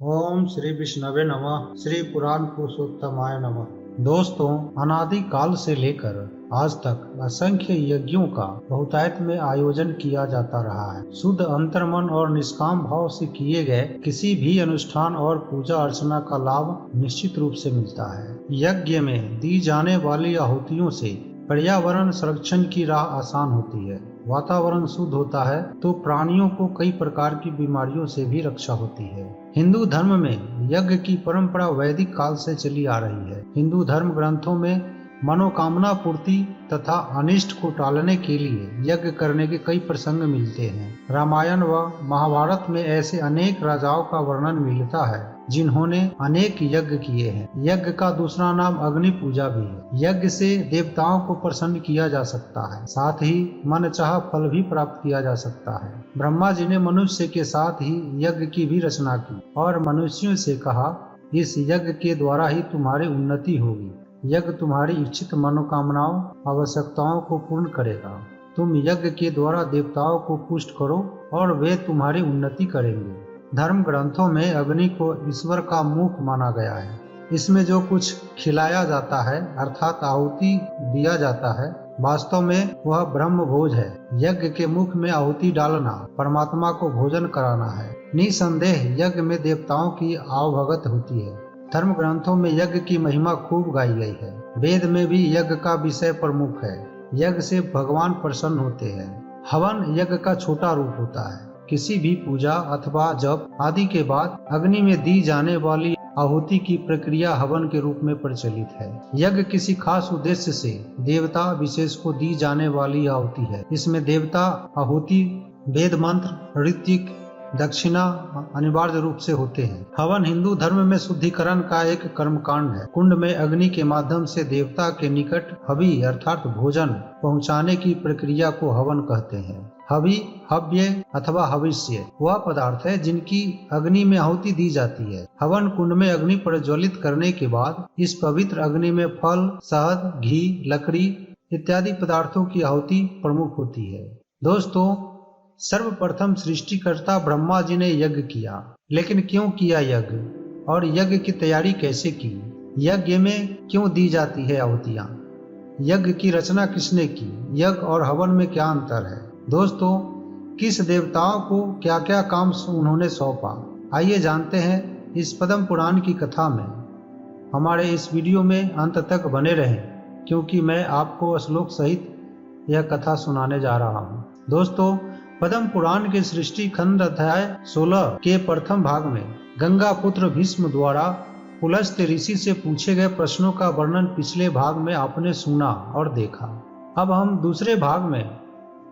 ओम श्री विष्णवे नमः। श्री पुराण पुरुषोत्तमाय नमः। दोस्तों, अनादि काल से लेकर आज तक असंख्य यज्ञों का बहुतायत में आयोजन किया जाता रहा है। शुद्ध अंतर्मन और निष्काम भाव से किए गए किसी भी अनुष्ठान और पूजा अर्चना का लाभ निश्चित रूप से मिलता है। यज्ञ में दी जाने वाली आहुतियों से पर्यावरण संरक्षण की राह आसान होती है। वातावरण शुद्ध होता है तो प्राणियों को कई प्रकार की बीमारियों से भी रक्षा होती है। हिंदू धर्म में यज्ञ की परंपरा वैदिक काल से चली आ रही है। हिंदू धर्म ग्रंथों में मनोकामना पूर्ति तथा अनिष्ट को टालने के लिए यज्ञ करने के कई प्रसंग मिलते हैं। रामायण व महाभारत में ऐसे अनेक राजाओं का वर्णन मिलता है जिन्होंने अनेक यज्ञ किए हैं। यज्ञ का दूसरा नाम अग्नि पूजा भी है। यज्ञ से देवताओं को प्रसन्न किया जा सकता है, साथ ही मनचाहा फल भी प्राप्त किया जा सकता है। ब्रह्मा जी ने मनुष्य के साथ ही यज्ञ की भी रचना की और मनुष्यों से कहा, इस यज्ञ के द्वारा ही तुम्हारी उन्नति होगी। यज्ञ तुम्हारी इच्छित मनोकामनाओं आवश्यकताओं को पूर्ण करेगा। तुम यज्ञ के द्वारा देवताओं को पुष्ट करो और वे तुम्हारी उन्नति करेंगे। धर्म ग्रंथों में अग्नि को ईश्वर का मुख माना गया है। इसमें जो कुछ खिलाया जाता है अर्थात आहुति दिया जाता है, वास्तव में वह ब्रह्म भोज है। यज्ञ के मुख में आहुति डालना परमात्मा को भोजन कराना है। निसंदेह यज्ञ में देवताओं की आवभगत होती है। धर्म ग्रंथों में यज्ञ की महिमा खूब गाई गई है। वेद में भी यज्ञ का विषय प्रमुख है। यज्ञ से भगवान प्रसन्न होते हैं। हवन यज्ञ का छोटा रूप होता है। किसी भी पूजा अथवा जप आदि के बाद अग्नि में दी जाने वाली आहुति की प्रक्रिया हवन के रूप में प्रचलित है। यज्ञ किसी खास उद्देश्य से देवता विशेष को दी जाने वाली आहुति है। इसमें देवता आहुति, वेद मंत्र, ऋत्विक, दक्षिणा अनिवार्य रूप से होते हैं। हवन हिंदू धर्म में शुद्धिकरण का एक कर्मकांड है। कुंड में अग्नि के माध्यम से देवता के निकट हवि अर्थात भोजन पहुंचाने की प्रक्रिया को हवन कहते हैं। हवि, हव्य अथवा हविष्य वह पदार्थ है जिनकी अग्नि में आहुति दी जाती है। हवन कुंड में अग्नि प्रज्वलित करने के बाद इस पवित्र अग्नि में फल, शहद, घी, लकड़ी इत्यादि पदार्थों की आहुति प्रमुख होती है। दोस्तों, सर्वप्रथम सृष्टिकर्ता ब्रह्मा जी ने यज्ञ किया, लेकिन क्यों किया यज्ञ और यज्ञ की तैयारी कैसे की? यज्ञ में क्यों दी जाती है आहुतियां? यज्ञ की रचना किसने की? यज्ञ और हवन में क्या अंतर है? दोस्तों, किस देवताओं को क्या क्या काम उन्होंने सौंपा, आइए जानते हैं इस पद्म पुराण की कथा में। हमारे इस वीडियो में अंत तक बने रहें, क्योंकि मैं आपको श्लोक सहित यह कथा सुनाने जा रहा हूँ। दोस्तों, पद्म पुराण के सृष्टि खंड अध्याय 16 के प्रथम भाग में गंगा पुत्र भीष्म द्वारा पुलस्त्य ऋषि से पूछे गए प्रश्नों का वर्णन पिछले भाग में आपने सुना और देखा। अब हम दूसरे भाग में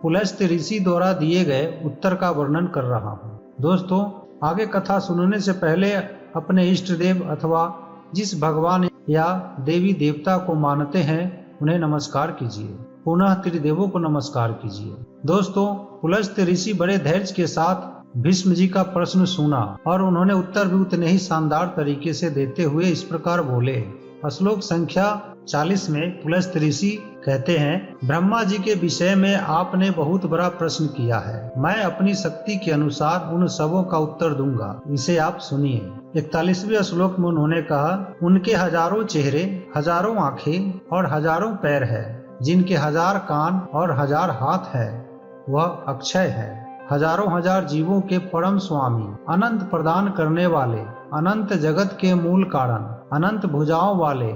पुलस्त्य ऋषि द्वारा दिए गए उत्तर का वर्णन कर रहा हूँ। दोस्तों, आगे कथा सुनने से पहले अपने इष्ट देव अथवा जिस भगवान या देवी देवता को मानते हैं उन्हें नमस्कार कीजिए। पुनः त्रिदेवों को नमस्कार कीजिए। दोस्तों, पुलस्त्य ऋषि बड़े धैर्य के साथ भीष्म जी का प्रश्न सुना और उन्होंने उत्तर भी उतने ही शानदार तरीके से देते हुए इस प्रकार बोले। श्लोक संख्या 40 में पुलस्त्य ऋषि कहते हैं, ब्रह्मा जी के विषय में आपने बहुत बड़ा प्रश्न किया है। मैं अपनी शक्ति के अनुसार उन सबों का उत्तर दूंगा, इसे आप सुनिए। 41वें श्लोक में उन्होंने कहा, उनके हजारों चेहरे, हजारों आंखें और हजारों पैर है, जिनके 1000 कान और 1000 हाथ है। वह अक्षय है, हजारों हजार जीवों के परम स्वामी, अनंत प्रदान करने वाले, अनंत जगत के मूल कारण, अनंत भुजाओं वाले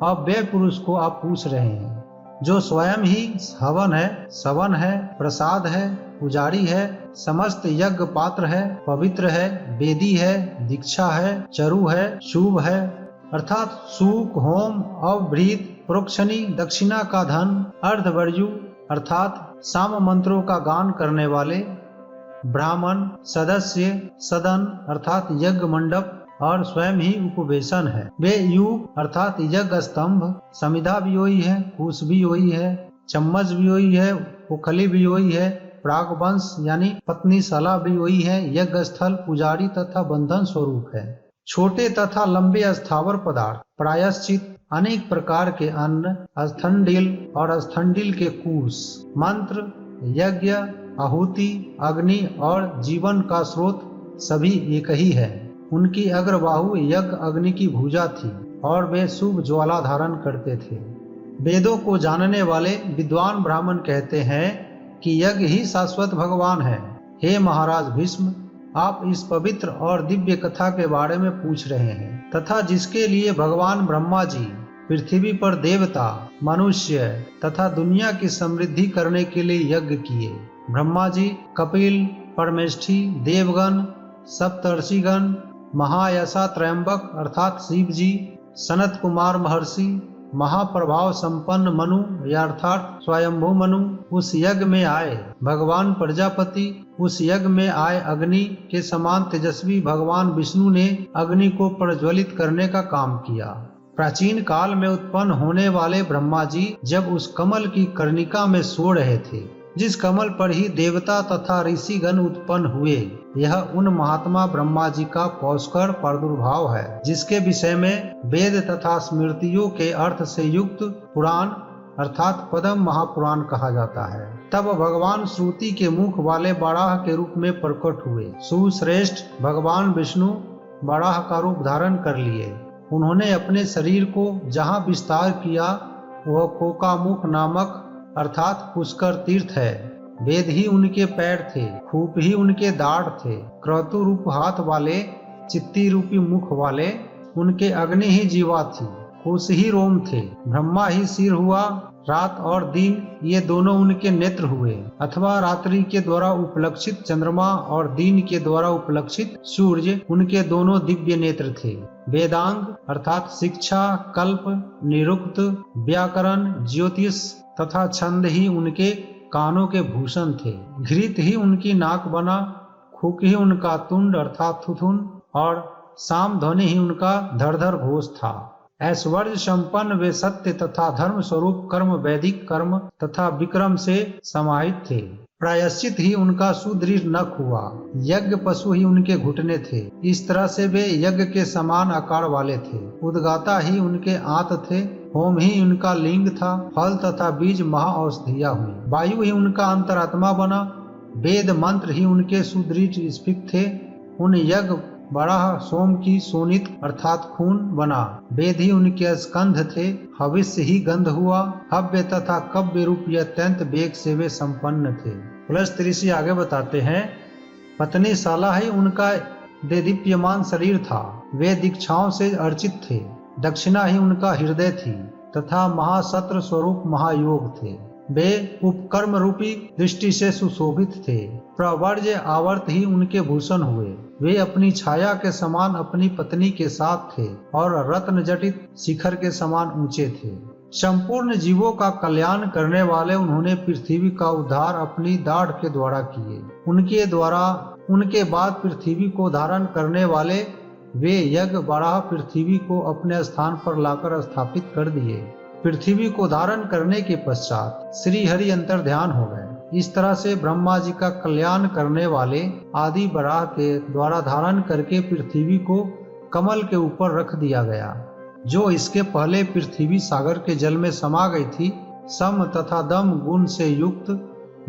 अव्यय पुरुष को आप पूछ रहे हैं, जो स्वयं ही हवन है, सवन है, प्रसाद है, पुजारी है, समस्त यज्ञ पात्र है, पवित्र है, वेदी है, दीक्षा है, चरु है, शुभ है अर्थात सूक, होम, अवभृत, प्रोक्षणी, दक्षिणा का धन, अर्धवर्यु अर्थात साम मंत्रों का गान करने वाले, ब्राह्मण, सदस्य, सदन अर्थात यज्ञ मंडप और स्वयं ही उपवेशन है। वे युग अर्थात यज्ञ स्तंभ, समिधा भी वही है, कुश भी वही है, चम्मच भी वही है, उखली भी वही है, प्रागवंश यानी पत्नीशाला भी वही है, यज्ञ स्थल, पुजारी तथा बंधन स्वरूप है। छोटे तथा लंबे स्थावर पदार्थ, प्रायश्चित, अनेक प्रकार के अन्न, स्थंडिल और स्थंडिल के कूश, मंत्र, यज्ञ, आहुति, अग्नि और जीवन का स्रोत सभी एक ही है। उनकी अग्रबाहु यज्ञ अग्नि की भुजा थी और वे शुभ ज्वाला धारण करते थे। वेदों को जानने वाले विद्वान ब्राह्मण कहते हैं कि यज्ञ ही शाश्वत भगवान है। हे महाराज भीष्म, आप इस पवित्र और दिव्य कथा के बारे में पूछ रहे हैं तथा जिसके लिए भगवान ब्रह्मा जी पृथ्वी पर देवता, मनुष्य तथा दुनिया की समृद्धि करने के लिए यज्ञ किए। ब्रह्मा जी, कपिल, परमेष्ठी, देवगण, सप्तर्षिगण, महायशा त्रयंबक अर्थात शिव जी, सनत कुमार महर्षि, महाप्रभाव संपन्न मनु या अर्थात स्वयंभू मनु उस यज्ञ में आए। भगवान प्रजापति उस यज्ञ में आए। अग्नि के समान तेजस्वी भगवान विष्णु ने अग्नि को प्रज्वलित करने का काम किया। प्राचीन काल में उत्पन्न होने वाले ब्रह्मा जी जब उस कमल की कर्णिका में सो रहे थे, जिस कमल पर ही देवता तथा ऋषिगण उत्पन्न हुए, यह उन महात्मा ब्रह्मा जी का पौष्कर प्रादुर्भाव है, जिसके विषय में वेद तथा स्मृतियों के अर्थ से युक्त पुराण अर्थात पद्म महापुराण कहा जाता है। तब भगवान श्रुति के मुख वाले बाराह के रूप में प्रकट हुए। सुश्रेष्ठ भगवान विष्णु बाराह का रूप धारण कर लिए। उन्होंने अपने शरीर को जहाँ विस्तार किया वह कोकामुख नामक अर्थात पुष्कर तीर्थ है। वेद ही उनके पैर थे, खूप ही उनके दाढ़ थे, क्रतु रूप हाथ वाले, चित्ती रूपी मुख वाले, उनके अग्नि ही जीवा थी, कुश ही रोम थे, ब्रह्मा ही सिर हुआ, रात और दिन ये दोनों उनके नेत्र हुए, अथवा रात्रि के द्वारा उपलक्षित चंद्रमा और दिन के द्वारा उपलक्षित सूर्य उनके दोनों दिव्य नेत्र थे। वेदांग अर्थात शिक्षा, कल्प, निरुक्त, व्याकरण, ज्योतिष तथा छंद ही उनके कानों के भूषण थे। घृत ही उनकी नाक बना, खुक ही उनका तुंड अर्थात थुथुन और साम ध्वनि ही उनका धड़धड़ घोष था। ऐश्वर्य संपन्न वे सत्य तथा धर्म स्वरूप कर्म, वैदिक कर्म तथा विक्रम से समाहित थे। प्रायश्चित ही उनका सुदृढ़ नख हुआ, यज्ञ पशु ही उनके घुटने थे। इस तरह से वे यज्ञ के समान आकार वाले थे। उद्गाता ही उनके आंत थे, होम ही उनका लिंग था, फल तथा बीज महाऔषधिया हुई, वायु ही उनका अंतरात्मा बना, वेद मंत्र ही उनके सुदृढ़ स्फीत थे। उन यज्ञ बराह सोम की सोनित अर्थात खून बना, वेद ही उनके स्कंध थे, हविष्य ही गंध हुआ, हव्य तथा कव्य रूप अत्यंत वेग से वे संपन्न थे। प्लस 3 आगे बताते हैं, पत्नी शाला ही उनका देदीप्यमान शरीर था, वे दीक्षाओं से अर्चित थे, दक्षिणा ही उनका हृदय थी तथा महासत्र स्वरूप महायोग थे। वे उपकर्म रूपी दृष्टि से सुशोभित थे, प्रवर्ज आवर्त ही उनके भूषण हुए। वे अपनी छाया के समान अपनी पत्नी के साथ थे और रत्न जटित शिखर के समान ऊंचे थे। संपूर्ण जीवों का कल्याण करने वाले उन्होंने पृथ्वी का उद्धार अपनी दाढ़ के द्वारा किए। उनके बाद पृथ्वी को धारण करने वाले वे यज्ञ बराह पृथ्वी को अपने स्थान पर लाकर स्थापित कर दिए। पृथ्वी को धारण करने के पश्चात श्री हरि अंतर ध्यान हो गए। इस तरह से ब्रह्मा जी का कल्याण करने वाले आदि बराह के द्वारा धारण करके पृथ्वी को कमल के ऊपर रख दिया गया, जो इसके पहले पृथ्वी सागर के जल में समा गई थी। सम तथा दम गुण से युक्त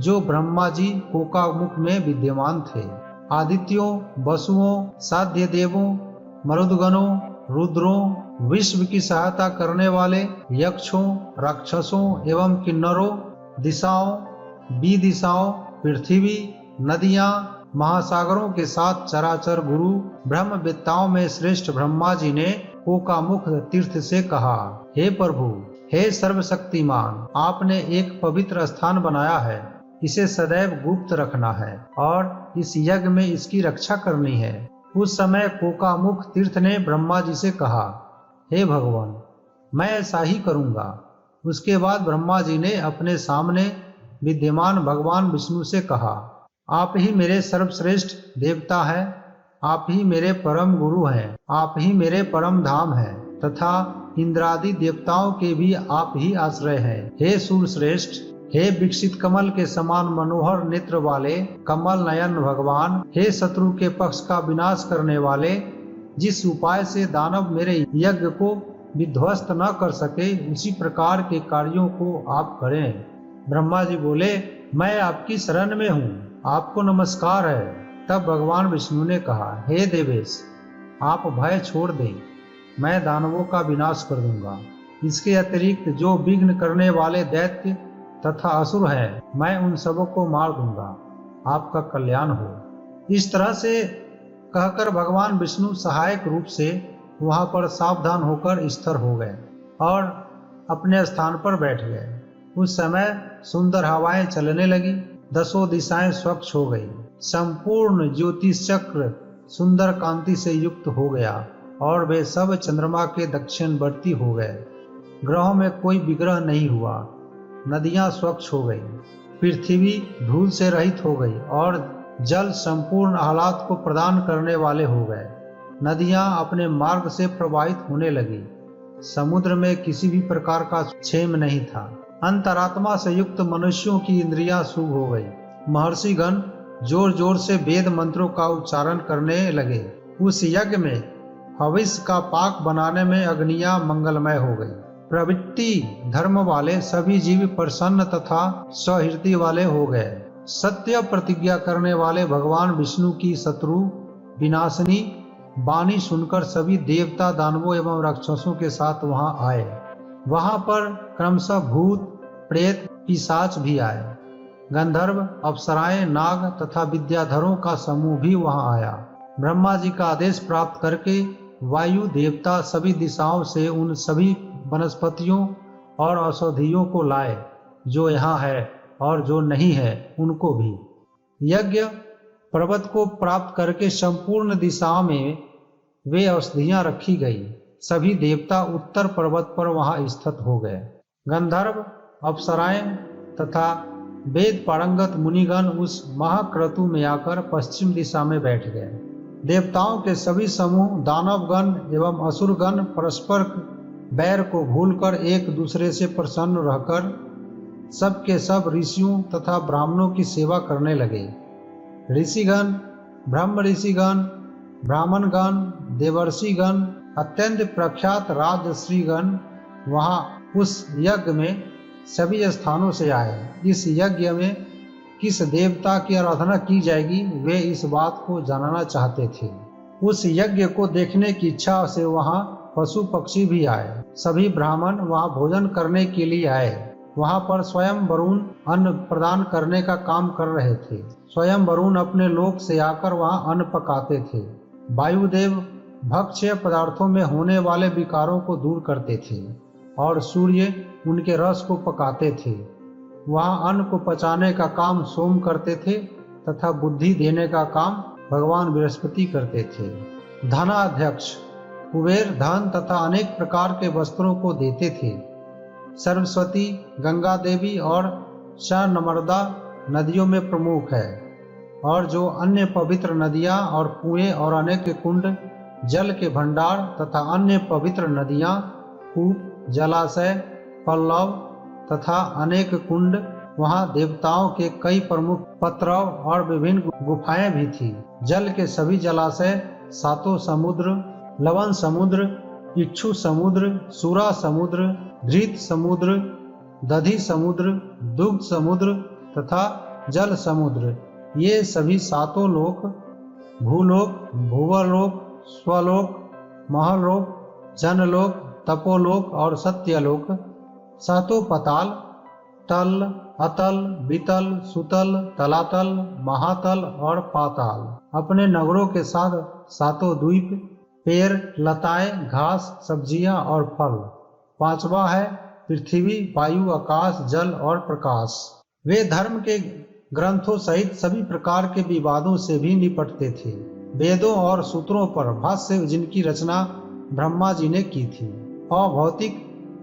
जो ब्रह्मा जी कोकामुख में विद्यमान थे, आदित्यों, वसुओं, साध्य देवों, मरुदगणों, रुद्रों, विश्व की सहायता करने वाले यक्षों, राक्षसों एवं किन्नरों, दिशाओं, विदिशाओं, पृथ्वी, नदियां, महासागरों के साथ चराचर गुरु ब्रह्मवेत्ताओं में श्रेष्ठ ब्रह्मा जी ने कोकामुख तीर्थ से कहा, हे प्रभु, हे सर्वशक्तिमान, आपने एक पवित्र स्थान बनाया है, इसे सदैव गुप्त रखना है और इस यज्ञ में इसकी रक्षा करनी है। उस समय कोकामुख तीर्थ ने ब्रह्मा जी से कहा, हे भगवान, मैं ऐसा ही करूंगा। उसके बाद ब्रह्मा जी ने अपने सामने विद्यमान भगवान विष्णु से कहा, आप ही मेरे सर्वश्रेष्ठ देवता हैं, आप ही मेरे परम गुरु हैं, आप ही मेरे परम धाम हैं तथा इंद्रादि देवताओं के भी आप ही आश्रय हैं। हे सूर्यश्रेष्ठ, हे विकसित कमल के समान मनोहर नेत्र वाले कमल नयन भगवान, हे शत्रु के पक्ष का विनाश करने वाले, जिस उपाय से दानव मेरे यज्ञ को विध्वस्त न कर सके उसी प्रकार के कार्यों को आप करें। ब्रह्मा जी बोले, मैं आपकी शरण में हूँ, आपको नमस्कार है। तब भगवान विष्णु ने कहा, हे देवेश, आप भय छोड़ दें, मैं दानवों का विनाश कर दूंगा। इसके अतिरिक्त जो विघ्न करने वाले दैत्य तथा असुर हैं, मैं उन सबों को मार दूंगा। आपका कल्याण हो। इस तरह से कहकर भगवान विष्णु सहायक रूप से वहां पर सावधान होकर स्थिर हो गए और अपने स्थान पर बैठ गए। उस समय सुंदर हवाएं चलने लगी, 10 दिशाएं स्वच्छ हो गई, संपूर्ण ज्योतिष चक्र सुंदर कांति से युक्त हो गया और वे सब चंद्रमा के दक्षिणवर्ती हो गए। ग्रहों में कोई विग्रह नहीं हुआ, नदियां स्वच्छ हो गई, पृथ्वी धूल से रहित हो गई और जल संपूर्ण आह्लाद को प्रदान करने वाले हो गए। नदियां अपने मार्ग से प्रवाहित होने लगी, समुद्र में किसी भी प्रकार का क्षेम नहीं था। अंतरात्मा से युक्त मनुष्यों की इंद्रियां शुभ हो गई। महर्षिगण जोर जोर से वेद मंत्रों का उच्चारण करने लगे। उस यज्ञ में हविष्य का पाक बनाने में अग्नियां मंगलमय हो गई। प्रवृत्ति धर्म वाले सभी जीव प्रसन्न तथा सहृदय वाले हो गए। सत्य प्रतिज्ञा करने वाले भगवान विष्णु की शत्रु विनाशिनी वाणी सुनकर सभी देवता दानवों एवं राक्षसों के साथ वहां आए। वहां पर क्रमशः भूत प्रेत पिशाच भी आए। गंधर्व अप्सराएं नाग तथा विद्याधरों का समूह भी वहां आया। ब्रह्मा जी का आदेश प्राप्त करके वायु देवता सभी दिशाओं से उन सभी वनस्पतियों और औषधियों को लाए जो यहाँ है और जो नहीं है उनको भी। यज्ञ पर्वत को प्राप्त करके संपूर्ण दिशाओं में वे औषधियां रखी गई। सभी देवता उत्तर पर्वत पर वहां स्थित हो गए। गंधर्व अप्सराएं तथा वेद पारंगत मुनिगण उस महाक्रतु में आकर पश्चिम दिशा में बैठ गए। देवताओं के सभी समूह दानवगण एवं असुरगण परस्पर बैर को भूलकर एक दूसरे से प्रसन्न रहकर सब के सब ऋषियों तथा ब्राह्मणों की सेवा करने लगे। ऋषिगण ब्रह्म ऋषिगण ब्राह्मणगण देवर्षिगण अत्यंत प्रख्यात राजश्रीगण वहां उस यज्ञ में सभी स्थानों से आए। इस यज्ञ में किस देवता की आराधना की जाएगी वे इस बात को जानना चाहते थे। उस यज्ञ को देखने की इच्छा से वहां पशु पक्षी भी आए। सभी ब्राह्मण वहां भोजन करने के लिए आए। वहां पर स्वयं वरुण अन्न प्रदान करने का काम कर रहे थे। स्वयं वरुण अपने लोक से आकर वहां अन्न पकाते थे। वायुदेव भक्ष्य पदार्थों में होने वाले विकारों को दूर करते थे और सूर्य उनके रस को पकाते थे। वहां अन्न को पचाने का काम सोम करते थे तथा बुद्धि देने का काम भगवान बृहस्पति करते थे। धनाध्यक्ष कुबेर धन तथा अनेक प्रकार के वस्त्रों को देते थे। सरस्वती गंगा देवी और नर्मदा नदियों में प्रमुख है और जो अन्य पवित्र नदियां और कुएं और अनेक कुंड जल के भंडार तथा अन्य पवित्र नदियां कूप जलाशय पल्लव तथा अनेक कुंड वहां देवताओं के कई प्रमुख पत्रव और विभिन्न गुफाएं भी थी। जल के सभी जलाशय सातों समुद्र लवण समुद्र इक्षु समुद्र सूरा समुद्र धृत समुद्र दधि समुद्र दुग्ध समुद्र तथा जल समुद्र ये सभी सातों लोक भूलोक भूवलोक स्वलोक महलोक जनलोक तपोलोक और सत्यलोक सातों पताल तल अतल वितल सुतल तलातल महातल और पाताल अपने नगरों के साथ सातों द्वीप पेड़ लताएं घास सब्जियां और फल। पांचवा है पृथ्वी वायु आकाश जल और प्रकाश। वे धर्म के ग्रंथों सहित सभी प्रकार के विवादों से भी निपटते थे। वेदों और सूत्रों पर भाष्य जिनकी रचना ब्रह्मा जी ने की थी। अभौतिक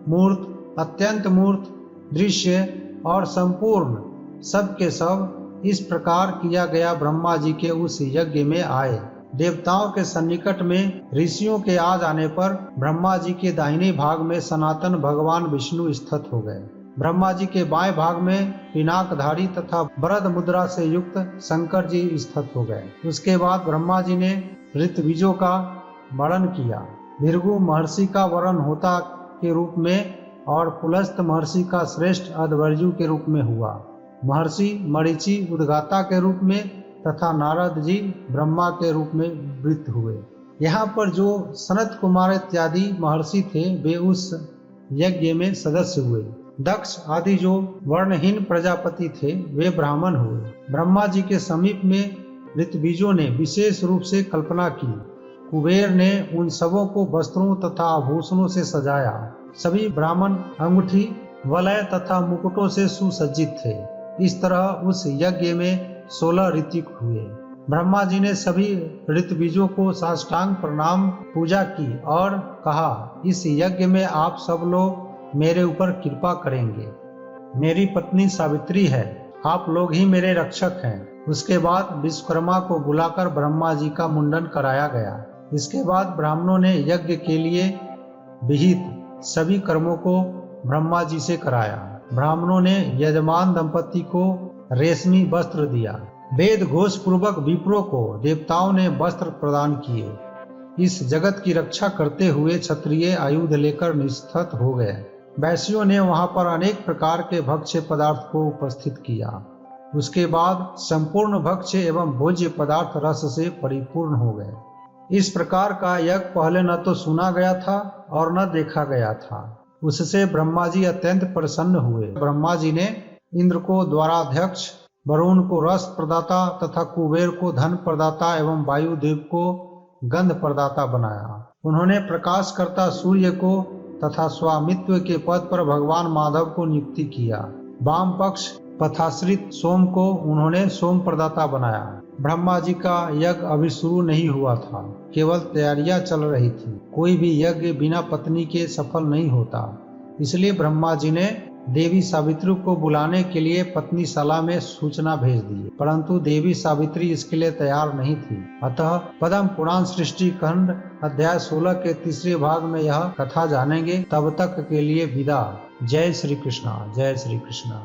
मूर्त अत्यंत मूर्त दृश्य और संपूर्ण सब के सब इस प्रकार किया गया ब्रह्मा जी के उस यज्ञ में आए। देवताओं के सन्निकट में ऋषियों के आ जाने पर ब्रह्मा जी के दाहिने भाग में सनातन भगवान विष्णु स्थित हो गए। ब्रह्मा जी के बाएं भाग में पिनाकधारी तथा वरद मुद्रा से युक्त शंकर जी स्थित हो गए। उसके बाद ब्रह्मा जी ने ऋत्विजों का वर्णन किया। भृगु महर्षि का वरण होता के रूप में और पुलस्त महर्षि का श्रेष्ठ अध्वर्यु के रूप में हुआ। महर्षि मरीचि उद्गाता के रूप में तथा नारद जी ब्रह्मा के रूप में वृत्त हुए। यहाँ पर जो सनत कुमार इत्यादि महर्षि थे वे उस यज्ञ में सदस्य हुए। दक्ष आदि जो वर्णहीन प्रजापति थे वे ब्राह्मण हुए। ब्रह्मा जी के समीप में ऋतबीजों ने विशेष रूप से कल्पना की। कुबेर ने उन सबों को वस्त्रों तथा आभूषणों से सजाया। सभी ब्राह्मण अंगूठी, वलय तथा मुकुटों से सुसज्जित थे। इस तरह उस यज्ञ में 16 ऋतिक हुए। ब्रह्मा जी ने सभी ऋतबीजों को साष्टांग प्रणाम पूजा की और कहा, इस यज्ञ में आप सब लोग मेरे ऊपर कृपा करेंगे। मेरी पत्नी सावित्री है, आप लोग ही मेरे रक्षक हैं। उसके बाद विश्वकर्मा को बुलाकर ब्रह्मा जी का मुंडन कराया गया। इसके बाद ब्राह्मणों ने यज्ञ के लिए विहित सभी कर्मों को ब्रह्मा जी से कराया। ब्राह्मणों ने यजमान दंपति को रेशमी वस्त्र दिया। वेद घोष पूर्वक विप्रों को देवताओं ने वस्त्र प्रदान किए। इस जगत की रक्षा करते हुए क्षत्रिय आयुध लेकर निस्थित हो गए। वैश्यों ने वहां पर अनेक प्रकार के भक्ष्य पदार्थ को उपस्थित किया। उसके बाद संपूर्ण भक्ष्य एवं भोज्य पदार्थ रस से परिपूर्ण हो गए। इस प्रकार का यज्ञ पहले न तो सुना गया था और न देखा गया था। उससे ब्रह्मा जी अत्यंत प्रसन्न हुए। ब्रह्मा जी ने इंद्र को द्वाराध्यक्ष, वरुण को रस प्रदाता तथा कुबेर को धन प्रदाता एवं वायुदेव को गंध प्रदाता बनाया। उन्होंने प्रकाशकर्ता सूर्य को तथा स्वामित्व के पद पर भगवान माधव को नियुक्ति किया। वाम पक्ष पथाश्रित सोम को उन्होंने सोम प्रदाता बनाया। ब्रह्मा जी का यज्ञ अभी शुरू नहीं हुआ था, केवल तैयारियां चल रही थी। कोई भी यज्ञ बिना पत्नी के सफल नहीं होता। इसलिए ब्रह्मा जी ने देवी सावित्री को बुलाने के लिए पत्नीशाला में सूचना भेज दी, परंतु देवी सावित्री इसके लिए तैयार नहीं थी। अतः पद्म पुराण सृष्टि खंड अध्याय 16 के तीसरे भाग में यह कथा जानेंगे। तब तक के लिए विदा। जय श्री कृष्णा, जय श्री कृष्णा।